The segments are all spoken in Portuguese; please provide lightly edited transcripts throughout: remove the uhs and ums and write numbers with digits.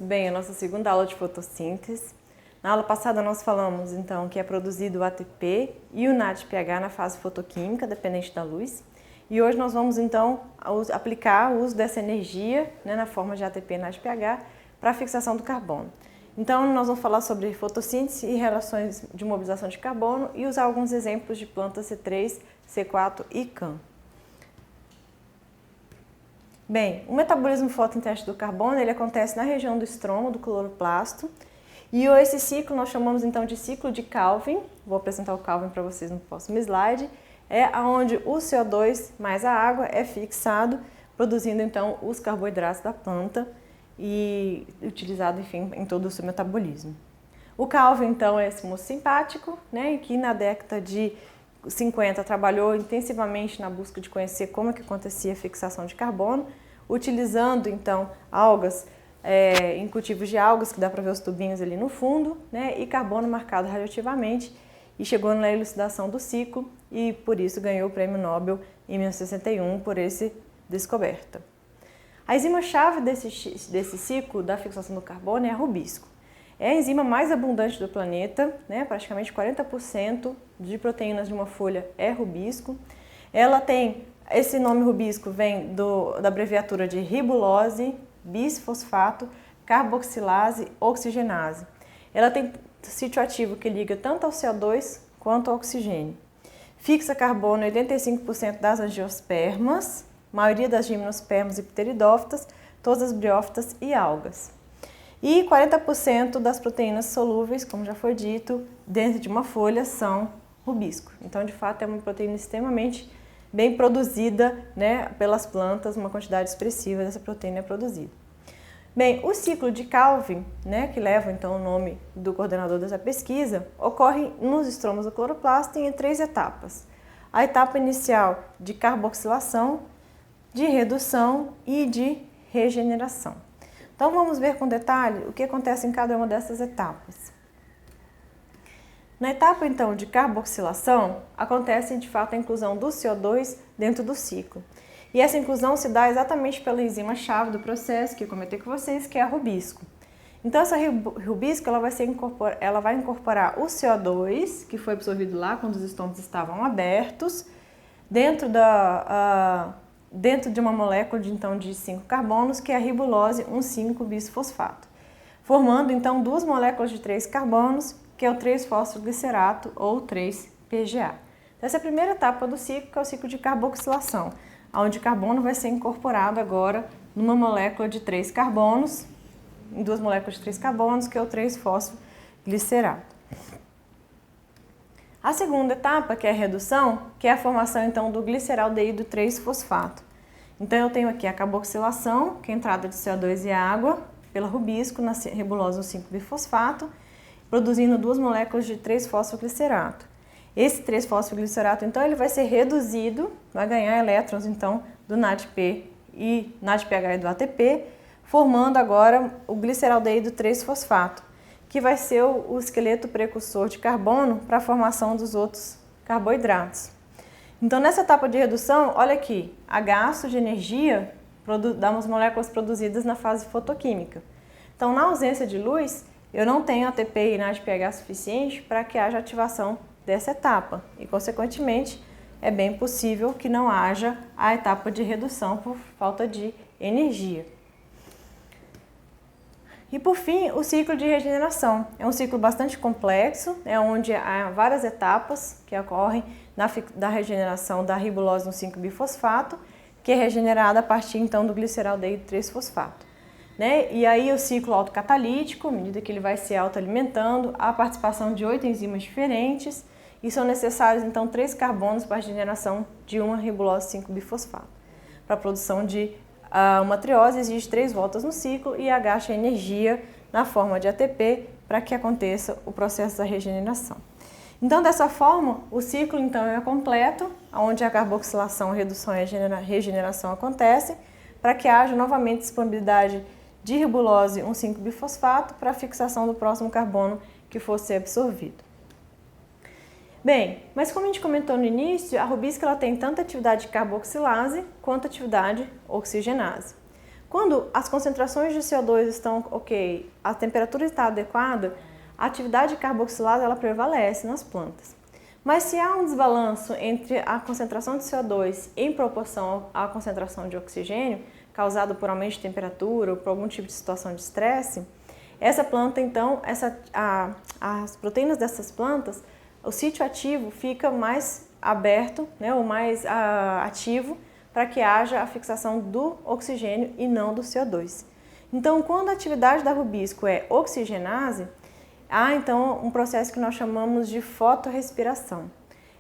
Bem, a nossa segunda aula de fotossíntese. Na aula passada nós falamos então que é produzido o ATP e o NADPH na fase fotoquímica, dependente da luz. E hoje nós vamos então aplicar o uso dessa energia, na forma de ATP e NADPH para a fixação do carbono. Então nós vamos falar sobre fotossíntese e relações de mobilização de carbono e usar alguns exemplos de plantas C3, C4 e CAN. Bem, o metabolismo fotosintético do carbono ele acontece na região do estroma, do cloroplasto, e esse ciclo nós chamamos então de ciclo de Calvin. Vou apresentar o Calvin para vocês no próximo slide. É onde o CO2 mais a água é fixado, produzindo então os carboidratos da planta e utilizado, enfim, em todo o seu metabolismo. O Calvin então é esse moço simpático, que na década de 50 trabalhou intensivamente na busca de conhecer como é que acontecia a fixação de carbono, utilizando então algas em cultivos de algas, que dá para ver os tubinhos ali no fundo, e carbono marcado radioativamente, e chegou na elucidação do ciclo e por isso ganhou o Prêmio Nobel em 1961 por essa descoberta. A enzima-chave desse ciclo da fixação do carbono é a rubisco. É a enzima mais abundante do planeta, praticamente 40% de proteínas de uma folha é rubisco. Ela tem, esse nome rubisco vem da abreviatura de ribulose, bisfosfato, carboxilase, oxigenase. Ela tem sítio ativo que liga tanto ao CO2 quanto ao oxigênio. Fixa carbono em 85% das angiospermas, maioria das gimnospermas e pteridófitas, todas as briófitas e algas. E 40% das proteínas solúveis, como já foi dito, dentro de uma folha são rubisco. Então, de fato, é uma proteína extremamente bem produzida, pelas plantas, uma quantidade expressiva dessa proteína é produzida. Bem, o ciclo de Calvin, que leva então o nome do coordenador dessa pesquisa, ocorre nos estromos do cloroplasto em 3 etapas. A etapa inicial de carboxilação, de redução e de regeneração. Então vamos ver com detalhe o que acontece em cada uma dessas etapas. Na etapa então de carboxilação, acontece de fato a inclusão do CO2 dentro do ciclo. E essa inclusão se dá exatamente pela enzima-chave do processo, que eu comentei com vocês, que é a rubisco. Então essa rubisco ela vai incorporar o CO2, que foi absorvido lá quando os estômagos estavam abertos, dentro de uma molécula de 5 carbonos, que é a ribulose 1,5-bisfosfato, formando então 2 moléculas de 3 carbonos, que é o 3-fosfoglicerato ou 3-PGA. Essa é a primeira etapa do ciclo, que é o ciclo de carboxilação, onde o carbono vai ser incorporado agora numa molécula de 3 carbonos, em 2 moléculas de 3 carbonos, que é o 3-fosfoglicerato. A segunda etapa, que é a redução, que é a formação então do gliceraldeído 3-fosfato. Então eu tenho aqui a carboxilação, que é a entrada de CO2 e água pela rubisco na ribulose 1,5-bifosfato, produzindo 2 moléculas de 3-fosfoglicerato. Esse 3-fosfoglicerato então ele vai ser reduzido, vai ganhar elétrons então do NADP e NADPH e do ATP, formando agora o gliceraldeído 3-fosfato, que vai ser o esqueleto precursor de carbono para a formação dos outros carboidratos. Então, nessa etapa de redução, olha aqui, a gasto de energia das moléculas produzidas na fase fotoquímica. Então, na ausência de luz, eu não tenho ATP e NADPH suficiente para que haja ativação dessa etapa e, consequentemente, é bem possível que não haja a etapa de redução por falta de energia. E por fim, o ciclo de regeneração. É um ciclo bastante complexo, onde há várias etapas que ocorrem da regeneração da ribulose 1,5-bifosfato, que é regenerada a partir então do gliceraldeído 3-fosfato. E aí o ciclo autocatalítico, à medida que ele vai se autoalimentando, há a participação de 8 enzimas diferentes e são necessários então 3 carbonos para a regeneração de uma ribulose 5-bifosfato. Para a produção de uma triose exige 3 voltas no ciclo e gasta energia na forma de ATP para que aconteça o processo da regeneração. Então, dessa forma, o ciclo então é completo, onde a carboxilação, a redução e a regeneração acontecem, para que haja novamente disponibilidade de ribulose 1,5-bifosfato para a fixação do próximo carbono que for ser absorvido. Bem, mas como a gente comentou no início, a rubisco ela tem tanto atividade de carboxilase quanto atividade oxigenase. Quando as concentrações de CO2 estão ok, a temperatura está adequada, a atividade carboxilase ela prevalece nas plantas. Mas se há um desbalanço entre a concentração de CO2 em proporção à concentração de oxigênio, causado por aumento de temperatura ou por algum tipo de situação de estresse, essa planta, então, as proteínas dessas plantas, o sítio ativo fica mais aberto, né, ou mais ativo, para que haja a fixação do oxigênio e não do CO2. Então, quando a atividade da rubisco é oxigenase, há então um processo que nós chamamos de fotorrespiração.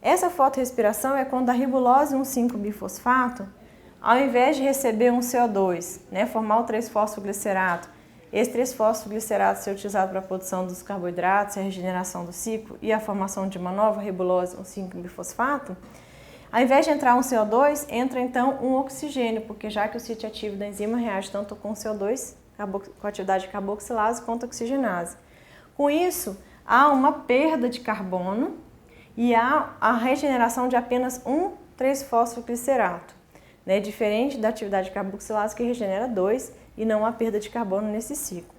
Essa fotorrespiração é quando a ribulose 1,5-bifosfato, ao invés de receber um CO2, né, formar o 3-fosfoglicerato, esse 3-fosfoglicerato ser utilizado para a produção dos carboidratos, a regeneração do ciclo e a formação de uma nova ribulose 1,5-bifosfato, ao invés de entrar um CO2, entra então um oxigênio, porque já que o sítio ativo da enzima reage tanto com CO2, com a atividade de carboxilase, quanto oxigenase. Com isso, há uma perda de carbono e há a regeneração de apenas um 3-fosfoglicerato, né? Diferente da atividade de carboxilase que regenera 2 e não há perda de carbono nesse ciclo.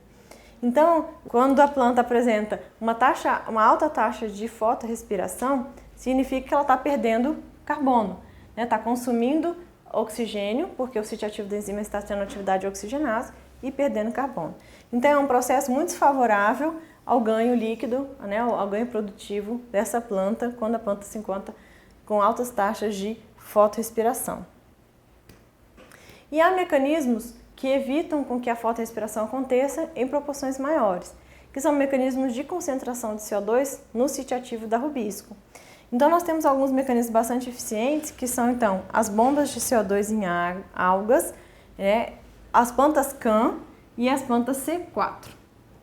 Então, quando a planta apresenta uma alta taxa de fotorrespiração, significa que ela está perdendo carbono, né? Está consumindo oxigênio, porque o sítio ativo da enzima está tendo atividade oxigenase e perdendo carbono. Então, é um processo muito desfavorável ao ganho líquido, né, ao ganho produtivo dessa planta, quando a planta se encontra com altas taxas de fotorrespiração. E há mecanismos que evitam com que a fotorrespiração aconteça em proporções maiores, que são mecanismos de concentração de CO2 no sítio ativo da rubisco. Então, nós temos alguns mecanismos bastante eficientes, que são, então, as bombas de CO2 em algas, né, as plantas CAM e as plantas C4.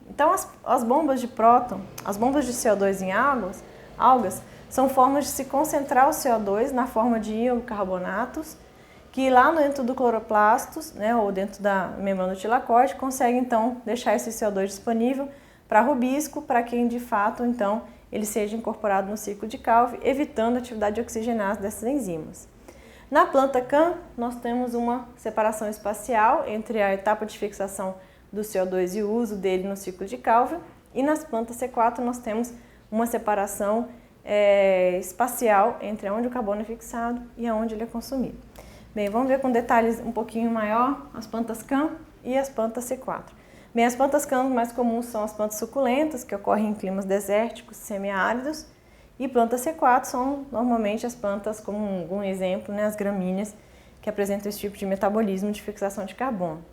Então, as bombas de próton, as bombas de CO2 em algas, são formas de se concentrar o CO2 na forma de iocarbonatos, que lá dentro do cloroplastos, né, ou dentro da membrana do tilacorde, consegue então deixar esse CO2 disponível para rubisco, para que de fato então ele seja incorporado no ciclo de Calvin, evitando a atividade de oxigenase dessas enzimas. Na planta CAM, nós temos uma separação espacial entre a etapa de fixação do CO2 e o uso dele no ciclo de Calvin, e nas plantas C4 nós temos uma separação espacial entre onde o carbono é fixado e onde ele é consumido. Bem, vamos ver com detalhes um pouquinho maior as plantas CAM e as plantas C4. Bem, as plantas CAM mais comuns são as plantas suculentas, que ocorrem em climas desérticos, semiáridos, e plantas C4 são normalmente as plantas, como um exemplo, né, as gramíneas, que apresentam esse tipo de metabolismo de fixação de carbono.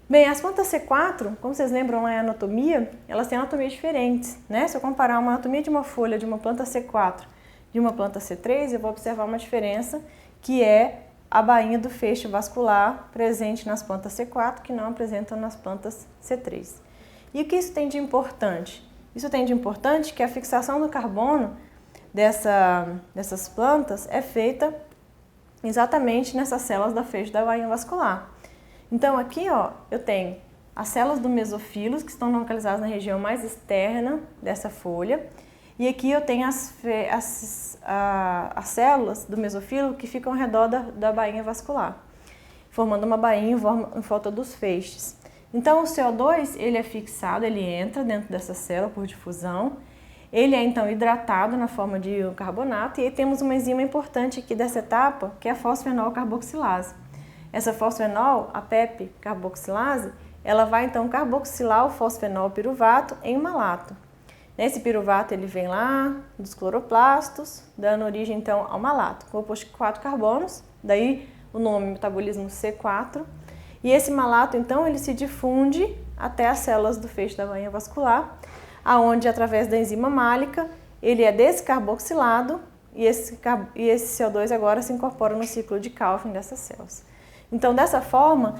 Bem, as plantas C4, como vocês lembram lá em anatomia, elas têm anatomias diferentes, né? Se eu comparar uma anatomia de uma folha de uma planta C4 e uma planta C3, eu vou observar uma diferença, que é a bainha do feixe vascular presente nas plantas C4, que não apresentam nas plantas C3. E o que isso tem de importante? Isso tem de importante que a fixação do carbono dessas plantas é feita exatamente nessas células da feixe da bainha vascular. Então aqui, ó, eu tenho as células do mesofilo, que estão localizadas na região mais externa dessa folha, e aqui eu tenho as células do mesofilo que ficam ao redor da bainha vascular, formando uma bainha em volta dos feixes. Então o CO2 ele é fixado, ele entra dentro dessa célula por difusão, ele é então hidratado na forma de carbonato, e aí temos uma enzima importante aqui dessa etapa, que é a fosfenol carboxilase. Essa fosfenol, a PEP carboxilase, ela vai então carboxilar o fosfenol piruvato em malato. Esse piruvato ele vem lá dos cloroplastos, dando origem então ao malato, composto de 4 carbonos, daí o nome metabolismo C4. E esse malato então ele se difunde até as células do feixe da bainha vascular, aonde através da enzima málica ele é descarboxilado e esse CO2 agora se incorpora no ciclo de Calvin dessas células. Então, dessa forma,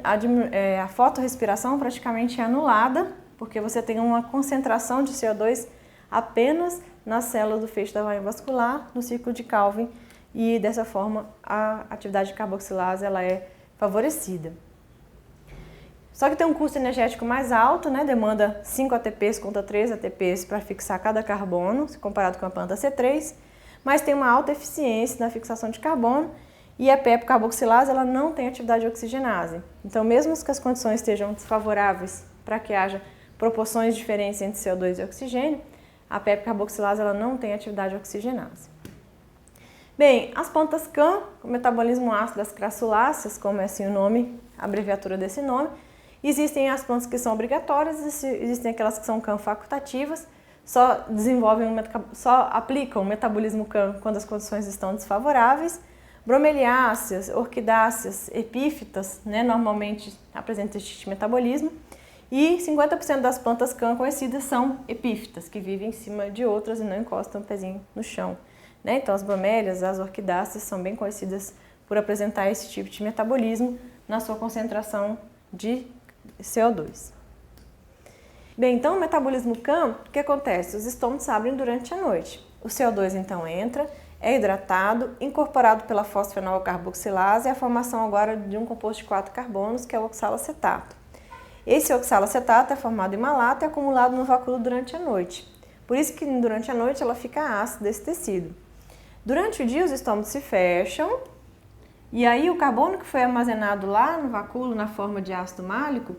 a fotorrespiração praticamente é anulada, porque você tem uma concentração de CO2 apenas nas células do feixe da bainha vascular, no ciclo de Calvin, e dessa forma a atividade de carboxilase ela é favorecida. Só que tem um custo energético mais alto, né? Demanda 5 ATPs contra 3 ATPs para fixar cada carbono, comparado com a planta C3, mas tem uma alta eficiência na fixação de carbono. E a PEP carboxilase, ela não tem atividade de oxigenase. Então, mesmo que as condições estejam desfavoráveis para que haja proporções diferentes entre CO2 e oxigênio, a PEP carboxilase ela não tem atividade de oxigenase. Bem, as plantas CAM, o metabolismo ácido das crassuláceas, como é assim o nome, a abreviatura desse nome, existem as plantas que são obrigatórias, existem aquelas que são CAM facultativas, só aplicam o metabolismo CAM quando as condições estão desfavoráveis. Bromeliáceas, orquidáceas, epífitas, normalmente apresentam este tipo de metabolismo. E 50% das plantas CAM conhecidas são epífitas, que vivem em cima de outras e não encostam o pezinho no chão. Então as bromélias, as orquidáceas são bem conhecidas por apresentar esse tipo de metabolismo na sua concentração de CO2. Bem, então o metabolismo CAM, o que acontece? Os estômatos se abrem durante a noite. O CO2 então entra, é hidratado, incorporado pela fosfenol carboxilase e a formação agora de um composto de 4 carbonos, que é o oxalacetato. Esse oxalacetato é formado em malato e acumulado no vacúolo durante a noite. Por isso que durante a noite ela fica ácida, esse tecido. Durante o dia os estômatos se fecham e aí o carbono que foi armazenado lá no vacúolo na forma de ácido málico,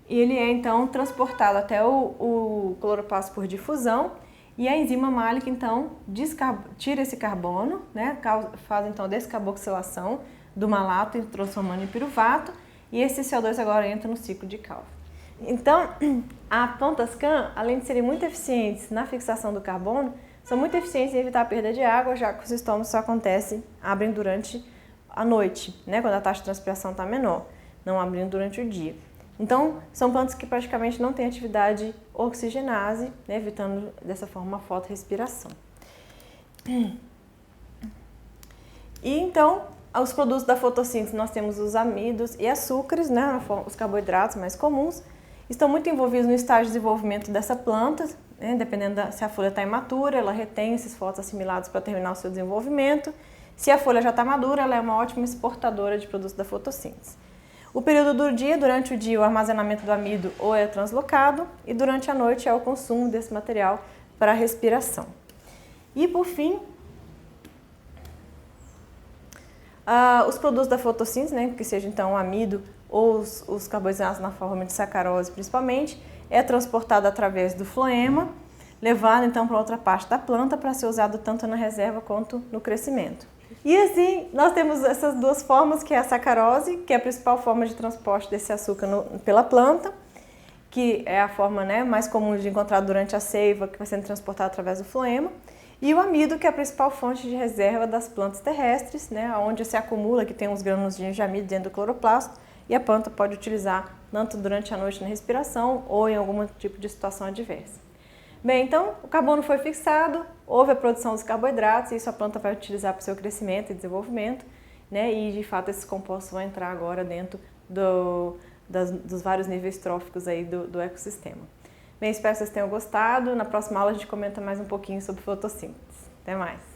ele é então transportado até o cloroplasto por difusão e a enzima málica então tira esse carbono, faz então a descarboxilação do malato transformando em piruvato e esse CO2 agora entra no ciclo de Calvin. Então, as plantas CAM, além de serem muito eficientes na fixação do carbono, são muito eficientes em evitar a perda de água, já que os estômatos só abrem durante a noite, quando a taxa de transpiração está menor, não abrindo durante o dia. Então, são plantas que praticamente não têm atividade oxigenase, evitando dessa forma uma fotorrespiração. E então, os produtos da fotossíntese, nós temos os amidos e açúcares, os carboidratos mais comuns, estão muito envolvidos no estágio de desenvolvimento dessa planta, dependendo se a folha está imatura, ela retém esses fótons assimilados para terminar o seu desenvolvimento. Se a folha já está madura, ela é uma ótima exportadora de produtos da fotossíntese. O período do dia, durante o dia, o armazenamento do amido ou é translocado e durante a noite é o consumo desse material para a respiração. E por fim, os produtos da fotossíntese, que seja então o amido ou os carboidratos na forma de sacarose principalmente, é transportado através do floema, levado então para outra parte da planta para ser usado tanto na reserva quanto no crescimento. E assim, nós temos essas duas formas, que é a sacarose, que é a principal forma de transporte desse açúcar pela planta, que é a forma mais comum de encontrar durante a seiva, que vai sendo transportada através do floema, e o amido, que é a principal fonte de reserva das plantas terrestres, onde se acumula, que tem uns grânulos de amido dentro do cloroplasto, e a planta pode utilizar tanto durante a noite na respiração ou em algum tipo de situação adversa. Bem, então o carbono foi fixado, houve a produção dos carboidratos e isso a planta vai utilizar para o seu crescimento e desenvolvimento, e de fato esses compostos vão entrar agora dentro dos vários níveis tróficos aí do ecossistema. Bem, espero que vocês tenham gostado. Na próxima aula a gente comenta mais um pouquinho sobre fotossíntese. Até mais!